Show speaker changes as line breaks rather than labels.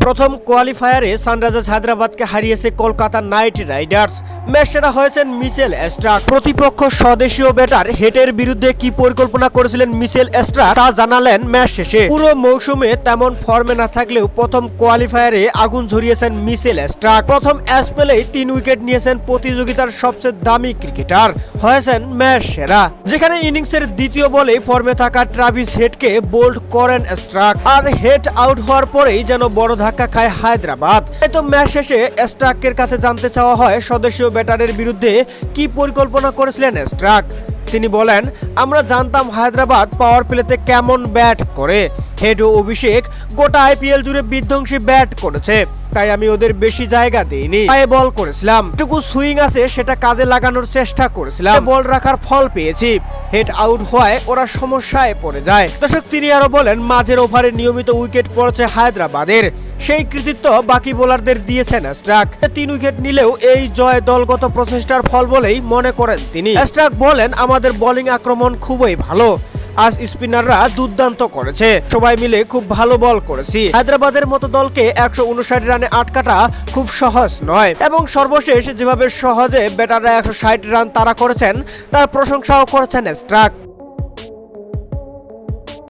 প্রথম কোয়ালিফায়ারে সানরাইজার্স হায়দ্রাবাদকে হারিয়েছে Kolkata night Riders. Match সেরা হয়েছেন মিচেল স্টার্ক। প্রতিপক্ষ স্বদেশীয় ব্যাটার হেটের বিরুদ্ধে কি পরিকল্পনা করেছিলেন মিচেল স্টার্ক তা জানালেন ম্যাচ শেষে। পুরো মৌসুমে তেমন ফর্মে না থাকলেও প্রথম কোয়ালিফায়ারে আগুন ঝরিয়েছেন মিচেল স্টার্ক। প্রথম স্পেলেই 3 উইকেট নিয়েছেন প্রতিযোগিতার সবচেয়ে দামি ক্রিকেটার, হয়েছেন ম্যাচ সেরা। যেখানে ইনিংসের দ্বিতীয় বলেই ফর্মে থাকা ট্রাভিস হেডকে বোল্ড করেন স্টার্ক, আর হেড আউট হওয়ার পরেই যেন বড় ধাক্কা খায় হায়দ্রাবাদ। তাই তো ম্যাচ শেষে স্টার্কের কাছে জানতে চাওয়া হয় স্বদেশীয় ব্যাটারের বিরুদ্ধে কি পরিকল্পনা করেছিলেন স্টার্ক। তিনি বলেন, আমরা জানতাম হায়দ্রাবাদ পাওয়ার প্লেতে কেমন ব্যাট করে। হেড ও অভিষেক গোটা আইপিএল জুড়ে বিধ্বংসী ব্যাট করেছে, তাই আমি ওদের বেশি জায়গা দিইনি, পায়ে বল করেছিলাম, যেটুকু সুইং আছে সেটা কাজে লাগানোর চেষ্টা করেছিলাম, বল রাখার ফল পেয়েছি। হেড আউট হওয়ায় ওরা সমস্যায় পড়ে যায়। দর্শক, তিনি আরো বলেন, মাঝের ওভারে নিয়মিত উইকেট পড়েছে হায়দ্রাবাদের, সেই কৃতিত্ব বাকি বোলারদের দিয়েছেন স্টার্ক। 3 উইকেট নিলেও এই জয় দলগত প্রচেষ্টার ফল বলেই মনে করেন তিনি। স্টার্ক বলেন, আমাদের বোলিং আক্রমণ খুবই ভালো, আজ স্পিনাররা দুর্দান্ত করেছে, সবাই মিলে খুব ভালো বল করেছি। হায়দ্রাবাদের মতো দলকে 159 রানে আটকাটা খুব সহজ নয়, এবং সর্বশেষ যেভাবে সহজে ব্যাটাররা 160 রান তাড়া করেছেন তার প্রশংসাও করেছেন স্টার্ক।